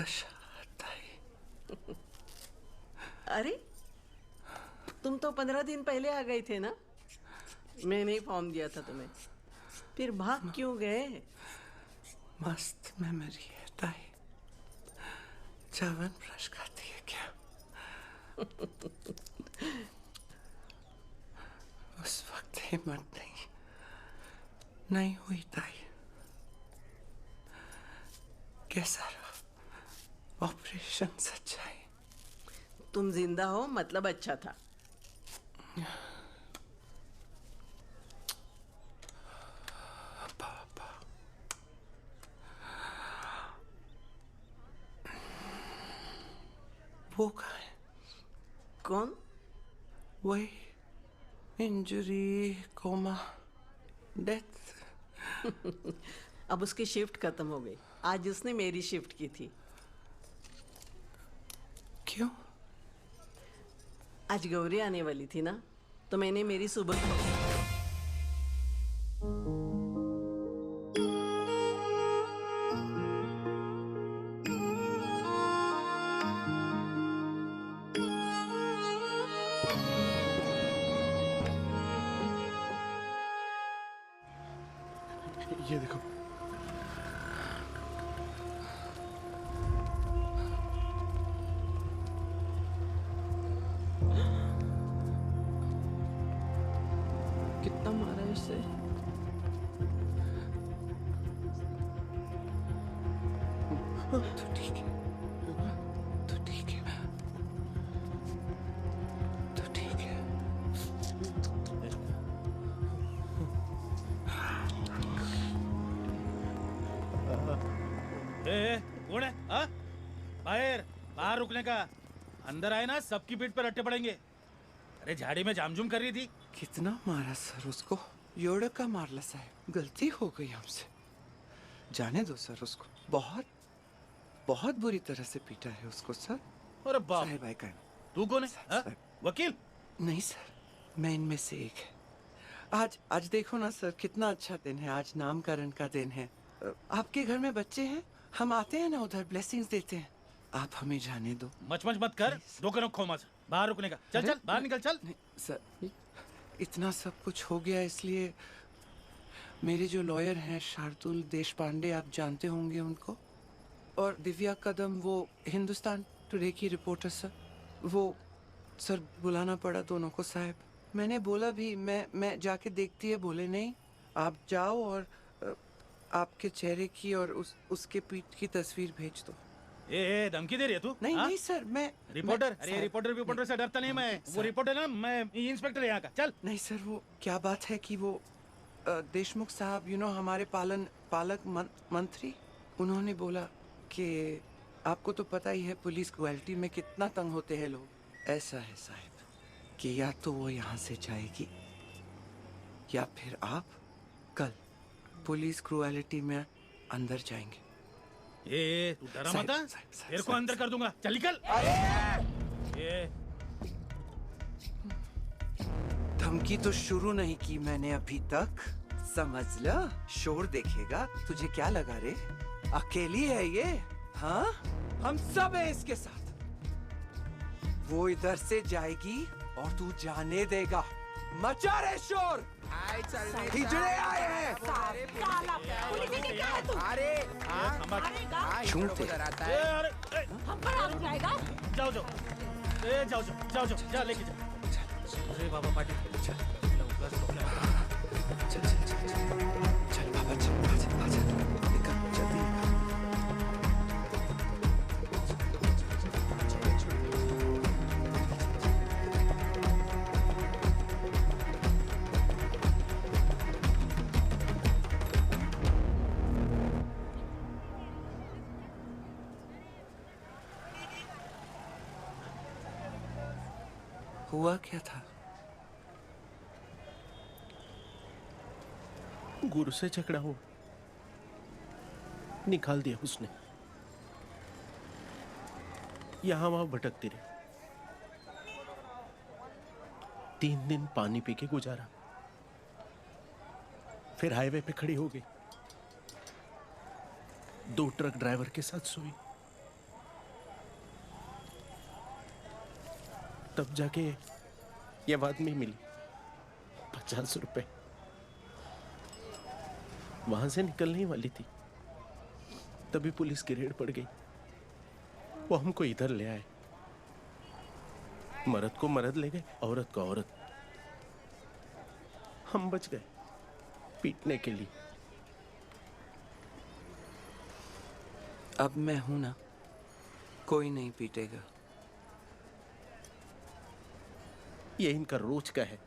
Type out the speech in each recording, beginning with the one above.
दशा ताई। अरे तुम तो 15 दिन पहले आ गए थे ना? मैंने ही फॉर्म दिया था तुम्हें, फिर भाग क्यों गए? मस्त मेमोरी है ताई। चावन ब्रश खाती है क्या? उस वक्त हिम्मत नहीं हुई ताई। कैसा रहा ऑपरेशन? सच्चाई तुम जिंदा हो मतलब अच्छा था। पापा, वो कहाँ है? कौन? वही इंजरी, कोमा, डेथ। अब उसकी शिफ्ट खत्म हो गई। आज उसने मेरी शिफ्ट की थी। क्यों? आज गौरी आने वाली थी ना, तो मैंने मेरी सुबह ये देखो। कितना मारा इससे? तो ठीक है, तो ठीक है, तो ठीक है। कौन है? हाँ? बाहर रुकने का। अंदर आए ना सबकी पीठ पर रट्टे पड़ेंगे। अरे झाड़ी में जामजुम कर रही थी। कितना मारा सर उसको? योड़ का मारला साहब, गलती हो गई हमसे। जाने दो सर उसको। बहुत बहुत बुरी तरह से पीटा है उसको सर। अरे बाप, साहब आई का तू कौन है? हाँ? वकील? नहीं सर, मैं इनमें से एक है। आज देखो ना सर, कितना अच्छा दिन है। आज नामकरण का दिन है। आपके घर में बच्चे हैं, हम आते हैं ना उधर, ब्लेसिंग्स देते हैं। आप हमें जाने दो। मच मत कर, दो करो खो मत। बाहर रुकने का। चल चल बाहर निकल चल। नहीं सर, इतना सब कुछ हो गया इसलिए मेरे जो लॉयर हैं शार्दुल देशपांडे, आप जानते होंगे उनको, और दिव्या कदम, वो हिंदुस्तान टुडे की रिपोर्टर सर, वो सर बुलाना पड़ा दोनों को साहब। मैंने बोला भी मैं जाके देखती है, बोले नहीं आप जाओ और आपके चेहरे की और उसके पीठ की तस्वीर भेज दो। ए धमकी दे रही है तू? नहीं नहीं सर, मैं रिपोर्टर? अरे रिपोर्टर से डरता नहीं मैं। वो रिपोर्टर ना, मैं इंस्पेक्टर यहाँ का। चल। नहीं सर, वो क्या बात है कि वो देशमुख साहब, हमारे पालक मंत्री, उन्होंने बोला कि आपको तो पता ही है पुलिस क्वालिटी में कितना तंग होते हैं लोग। ऐसा है साहब कि या तो वो यहाँ से जाएगी या फिर आप कल पुलिस क्रूएलिटी में अंदर जाएंगे। ए तू डरा मत। तेरे को अंदर कर दूंगा। चल निकल। ए धमकी तो शुरू नहीं की मैंने अभी तक, समझ लो। शोर देखेगा, तुझे क्या लगा रे? अकेली है ये? हाँ, हम सब है इसके साथ। वो इधर से जाएगी और तू जाने देगा। मचा रे शोर। हिजड़े आए हैं। अरे झूठे। हम पर आरोप लगाएगा। जाओ जा लेके जा। अरे बाबा पाटिल, चल बाबा, चल आजा निकल जल्दी। हुआ क्या था? गुरु से झगड़ा हो, निकाल दिया उसने। यहां वहां भटकती रही। 3 दिन पानी पी के गुजारा, फिर हाईवे पे खड़ी हो गई। 2 ट्रक ड्राइवर के साथ सोई। तब जाके ये बात में मिली 50 रुपए। वहां से निकलने ही वाली थी, तभी पुलिस की रेड पड़ गई। वो हमको इधर ले आए। मर्द को मर्द ले गए, औरत को औरत। हम बच गए पीटने के लिए। अब मैं हूं ना, कोई नहीं पीटेगा। ये इनका रोज का है।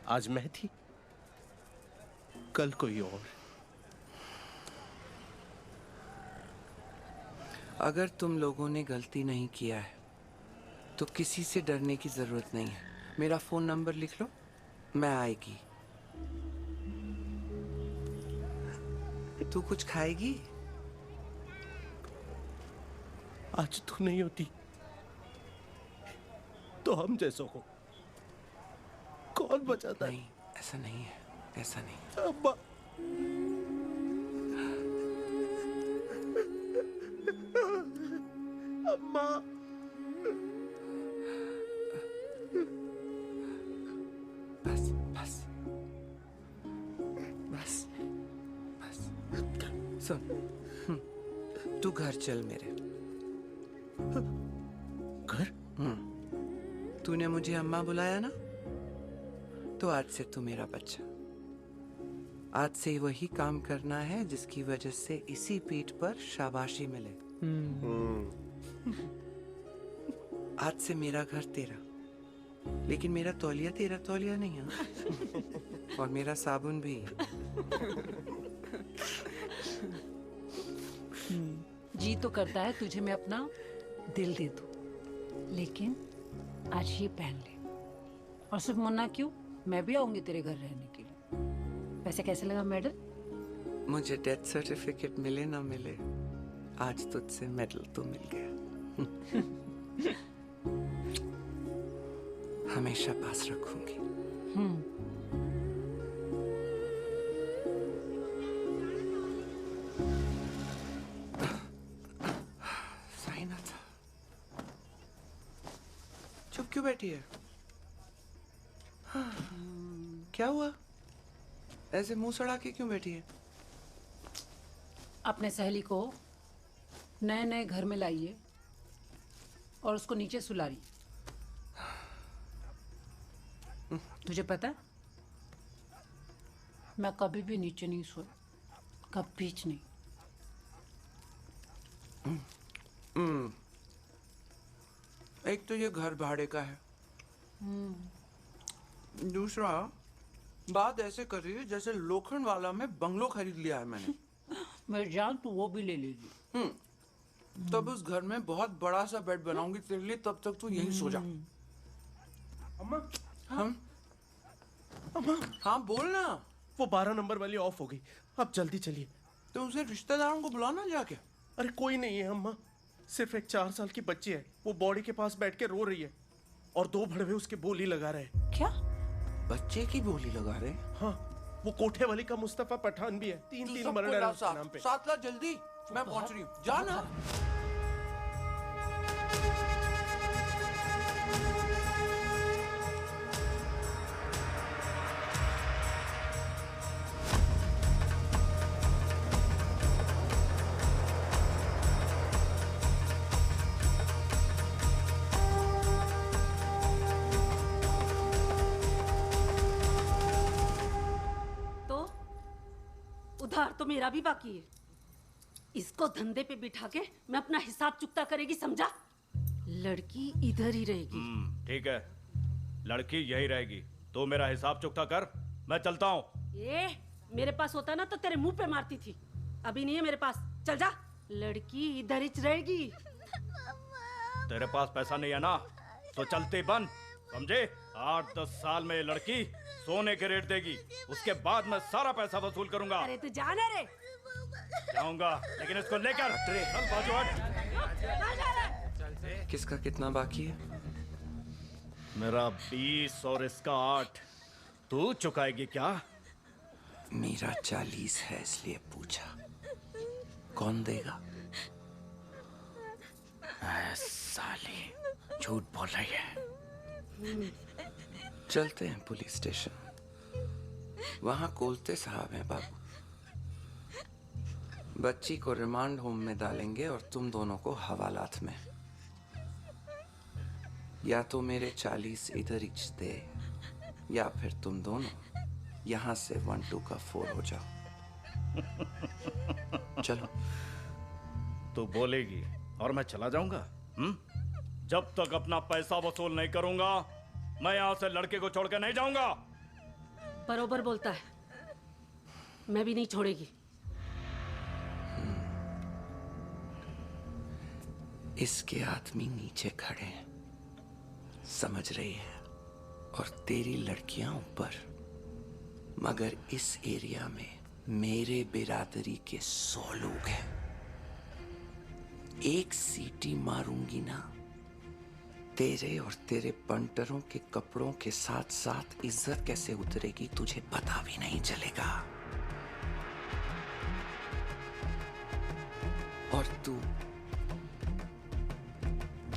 आज मैं थी, कल कोई और। अगर तुम लोगों ने गलती नहीं किया है तो किसी से डरने की जरूरत नहीं है। मेरा फोन नंबर लिख लो, मैं आएगी। तू कुछ खाएगी? आज तू नहीं होती तो हम जैसों को कौन बचाता है? नहीं, ऐसा नहीं है, ऐसा नहीं। अब्बा, अम्मा, बस बस बस बस। सुन, तू घर चल मेरे। घर? तूने मुझे अम्मा बुलाया ना, तो आज से तू मेरा बच्चा। आज से वही काम करना है जिसकी वजह से इसी पीठ पर शाबाशी मिले। आज से मेरा घर तेरा, लेकिन मेरा तौलिया तेरा तौलिया नहीं है। और मेरा साबुन भी। जी तो करता है तुझे मैं अपना दिल दे दूं, लेकिन आज ये पहन ले। और सिर्फ मुन्ना क्यों, मैं भी आऊंगी तेरे घर रहने के लिए। वैसे कैसे लगा मेडल? मुझे डेथ सर्टिफिकेट मिले ना मिले, आज तुझसे मेडल तो मिल गया। हमेशा पास रखूंगी। सही ना था। चुप क्यों बैठी है? क्या हुआ? ऐसे मुंह सड़ा के क्यों बैठी है? अपने सहेली को नए नए घर में लाइए और उसको नीचे सुला रही। तुझे पता है, मैं कभी भी नीचे नहीं सोई, कभी नहीं। एक तो ये घर भाड़े का है, दूसरा बात ऐसे कर रही है जैसे लोखंड वाला में बंगलो खरीद लिया है मैंने। मेरी जान तू वो भी ले लेगी। तब उस घर में बहुत बड़ा सा बेड बनाऊंगी तेरे लिए, तब तक तू यहीं सो जा। अम्मा, हम अम्मा, हाँ बोल ना। वो 12 नंबर वाली ऑफ हो गई। अब जल्दी चलिए। तो उसे रिश्तेदारों को बुलाना जाके। अरे कोई नहीं है अम्मा, सिर्फ एक 4 साल की बच्ची है। वो बॉडी के पास बैठ के रो रही है और 2 भड़वे उसके बोली लगा रहे हैं। क्या? बच्चे की बोली लगा रहे? हाँ, वो कोठे वाली का मुस्तफा पठान भी है। 3 मर्डर है उसके नाम पे। साथ ला जल्दी, मैं पहुंच रही हूँ। जा ना। उधार तो मेरा भी बाकी है। इसको धंधे पे बिठा के मैं अपना हिसाब चुकता करेगी, समझा? लड़की इधर ही रहेगी। ठीक है, लड़की यही रहेगी। तो मेरा हिसाब चुकता कर, मैं चलता हूँ। ये मेरे पास होता ना तो तेरे मुंह पे मारती थी। अभी नहीं है मेरे पास, चल जा। लड़की इधर ही रहेगी। तेरे पास पैसा नहीं है ना, तो चलते बन, समझे? 8-10 साल में ये लड़की सोने के रेट देगी, उसके बाद मैं सारा पैसा वसूल करूंगा। अरे तू जाने रे। जाऊंगा, लेकिन इसको लेकर चल बाजू हट। किसका कितना बाकी है? मेरा 20 और इसका 8। तू चुकाएगी क्या? मेरा 40 है, इसलिए पूछा। कौन देगा? साली, झूठ बोल रही है। चलते हैं पुलिस स्टेशन, वहां कोलते साहब हैं बाबू। बच्ची को रिमांड होम में डालेंगे और तुम दोनों को हवालात में। या तो मेरे 40 इधर ही दे, या फिर तुम दोनों यहां से 1-2 का 4 हो जाओ। चलो। तू बोलेगी और मैं चला जाऊंगा? जब तक अपना पैसा वसूल नहीं करूंगा मैं यहां से लड़के को छोड़ के नहीं जाऊंगा। बरोबर बोलता है, मैं भी नहीं छोड़ेगी। इसके आदमी नीचे खड़े हैं, समझ रही है, और तेरी लड़कियां ऊपर। मगर इस एरिया में मेरे बिरादरी के 100 लोग हैं। एक सीटी मारूंगी ना, तेरे और तेरे पंटरों के कपड़ों के साथ साथ इज्जत कैसे उतरेगी तुझे पता भी नहीं चलेगा। और तू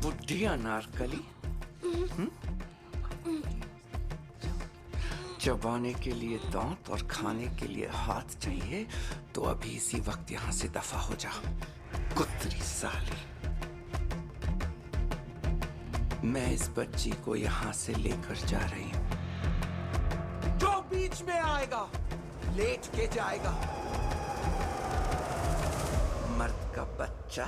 बुढ़ी अनारकली, चबाने के लिए दांत और खाने के लिए हाथ चाहिए तो अभी इसी वक्त यहां से दफा हो जा, कुतरी साली। मैं इस बच्ची को यहां से लेकर जा रही हूं। जो बीच में आएगा लेट के जाएगा। मर्द का बच्चा।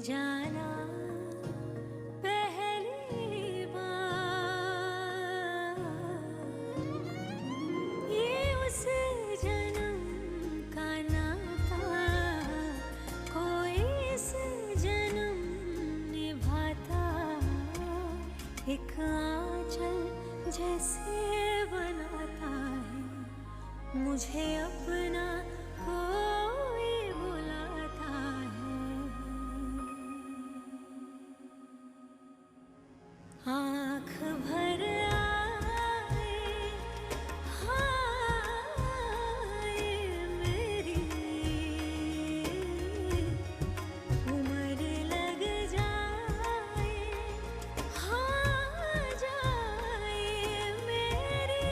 जाना पहली बार, ये उस जन्म का नाता कोई इस जन्म निभाता। एक आंचल जैसे बनाता है मुझे अपना कोई बुलाता है। आँख भर आए हाय मेरी, उम्र लग जाए हाँ जाए मेरी।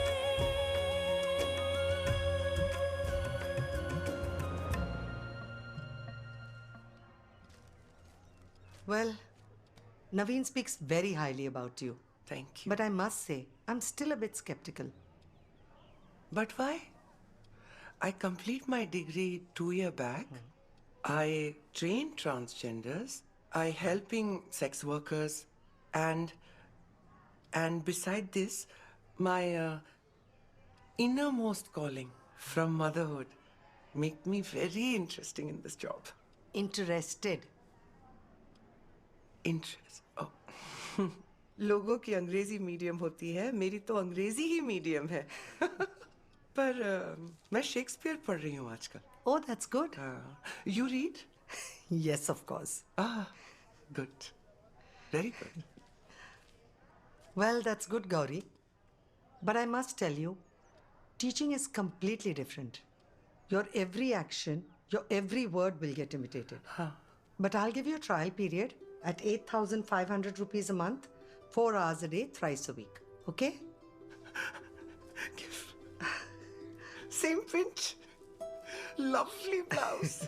Well, Naveen speaks very highly about you. Thank you. But I must say, I'm still a bit skeptical. But why? I complete my degree 2 years back. I train transgenders. I helping sex workers, and beside this, my innermost calling from motherhood make me very interesting in this job. Interested. Interest. Oh. लोगों की अंग्रेजी medium होती है, मेरी तो अंग्रेजी ही medium है। पर मैं शेक्सपियर पढ़ रही हूँ आजकल। Oh, that's good. You read? Yes, of course. Ah, good. Very good. Well, that's good, Gauri. But I must tell you, teaching is completely different. Your every action, your every word will get imitated. But I'll give you a trial period at 8,500 rupees a month, 4 hours a day, thrice a week. Okay? Same pinch. Lovely blouse.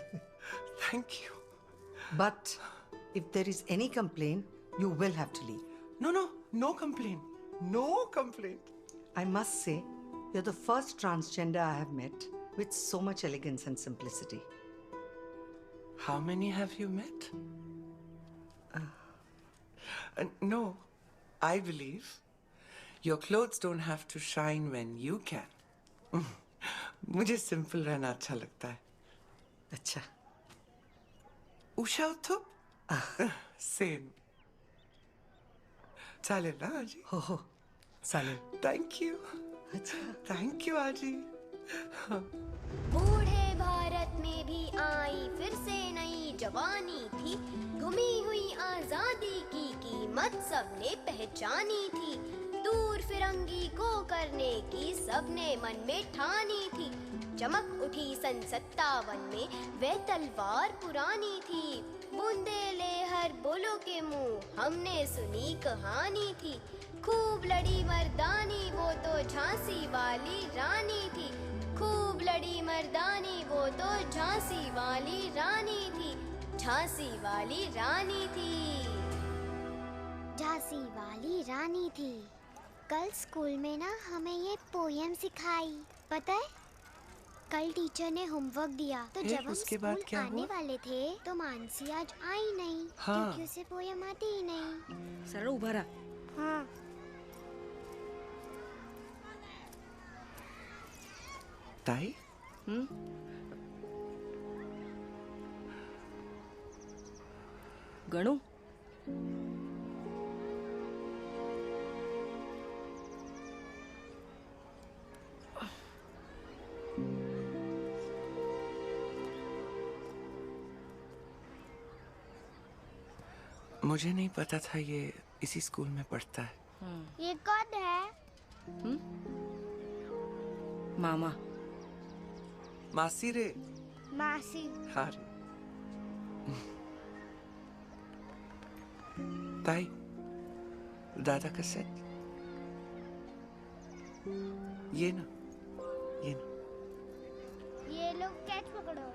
Thank you. But if there is any complaint, you will have to leave. No complaint. No complaint. I must say, you're the first transgender I have met with so much elegance and simplicity. How many have you met? No, I believe your clothes don't have to shine when you can. मुझे simple रहना अच्छा लगता है. अच्छा. Usha Uthup? Same. चालेल ना आजी? हो चालेल. Thank you. Thank you आजी. बूढ़े भारत में भी आई फिर से नई जवानी थी, गुमी हुई आजादी की कीमत सबने पहचानी थी, दूर फिरंगी को करने की सबने मन में ठानी थी, चमक उठी सन 57 में वह तलवार पुरानी थी, बुंदेले हर बोलो के मुंह हमने सुनी कहानी थी, खूब लड़ी मर्दानी वो तो झांसी वाली रानी थी, खूब लड़ी मर्दानी वो तो झांसी वाली रानी थी, झांसी वाली रानी थी, झांसी वाली रानी थी। कल स्कूल में ना हमें ये पोयम सिखाई, पता है? कल टीचर ने होमवर्क दिया तो जब हम उसके बाद स्कूल क्या आने हुआ? वाले थे तो मानसी आज आई नहीं, हाँ। क्योंकि उसे पोयम आती ही नहीं। सरळ उभा राहा. हाँ। ताई? गणू, मुझे नहीं पता था ये इसी स्कूल में पढ़ता है. ये कौन है? मामा. मासी रे. मासी। हाँ रे. ताई, दादा का सेट. ये ना. ये लोग कैच पकड़ो।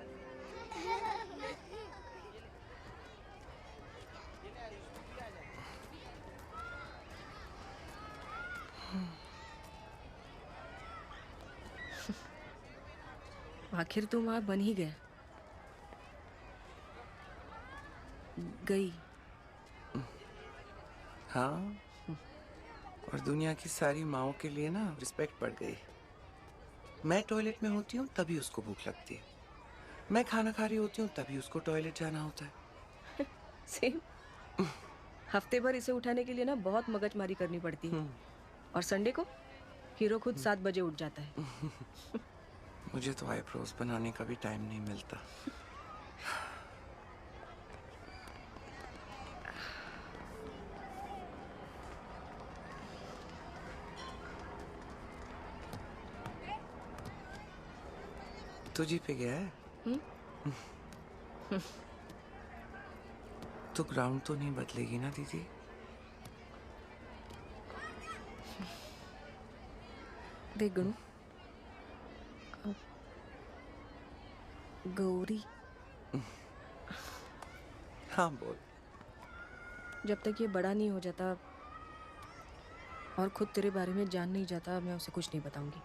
आखिर तो माँ बन ही गया. गई. हाँ. और दुनिया की सारी माँओं के लिए ना रिस्पेक्ट बढ़ गई. मैं टॉयलेट में होती हूँ तभी उसको भूख लगती है. मैं खाना खा रही होती हूँ तभी उसको टॉयलेट जाना होता है. सेम. हफ्ते भर इसे उठाने के लिए ना बहुत मगजमारी करनी पड़ती है. और संडे को हीरो खुद 7 बजे उठ जाता है. मुझे तो आईब्रोज बनाने का भी टाइम नहीं मिलता. तुझी पे गया है? तो ग्राउंड तो नहीं बदलेगी ना दीदी? देख गणू, गौरी, हाँ बोल. जब तक ये बड़ा नहीं हो जाता और खुद तेरे बारे में जान नहीं जाता, मैं उसे कुछ नहीं बताऊंगी.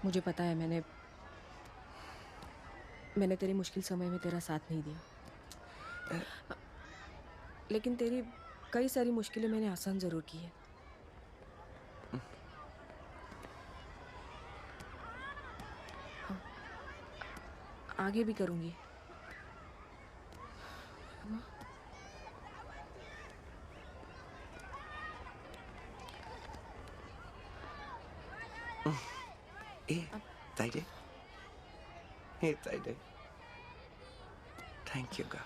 मुझे पता है मैंने तेरी मुश्किल समय में तेरा साथ नहीं दिया, लेकिन तेरी कई सारी मुश्किलें मैंने आसान जरूर की है. आगे भी करूंगी. Taide. Hey, Taide. Thank you, God.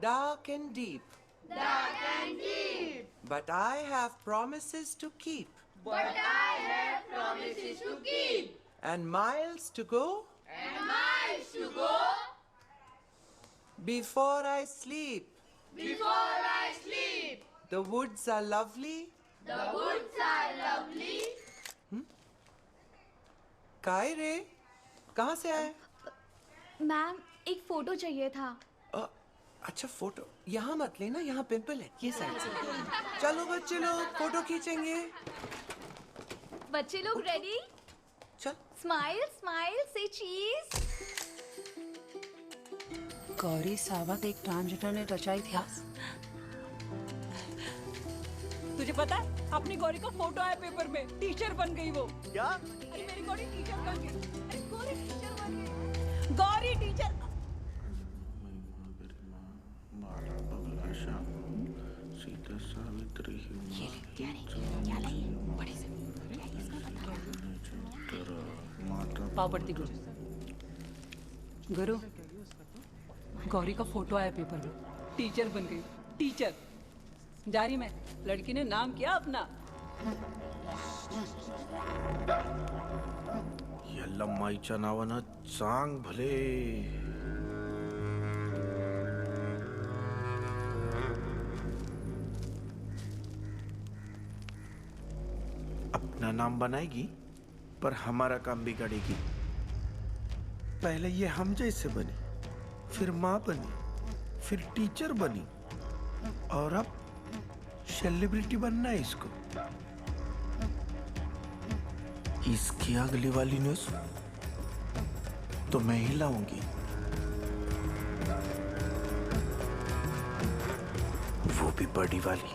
Dark and deep. Dark and deep. But I have promises to keep. But I have promises to keep. And miles to go. And miles to go. Before I sleep. Before I sleep. The woods are lovely. The woods are lovely. काय रे? कहाँ से आए? Ma'am एक photo चाहिए था। अच्छा photo यहाँ मत लेना, यहाँ पिंपल है, ये साइड से। चलो बच्चे लोग फोटो खींचेंगे। बच्चे लोग रेडी? चल। स्माइल स्माइल से चीज। गौरी सावंत एक ट्रांसजेंडर ने रचा इतिहास। तुझे पता है अपनी गौरी का फोटो आया पेपर में, टीचर बन गई वो। क्या? अरे मेरी गौरी टीचर बन गई। अरे गौरी टीचर बन गई। गौरी टीचर। पाव पड़ती गुरु, गौरी का फोटो आया पेपर में, टीचर बन गई, टीचर। जा रही मैं, लड़की ने नाम किया अपना। यल्ला माईच्या नावानं चांग भले. अपना नाम बनाएगी पर हमारा काम बिगाड़ेगी. पहले ये हम जैसे बनी, फिर माँ बनी, फिर टीचर बनी, और अब सेलिब्रिटी बनना है इसको. इसकी अगली वाली न्यूज़ तो मैं ही लाऊंगी, वो भी बड़ी वाली.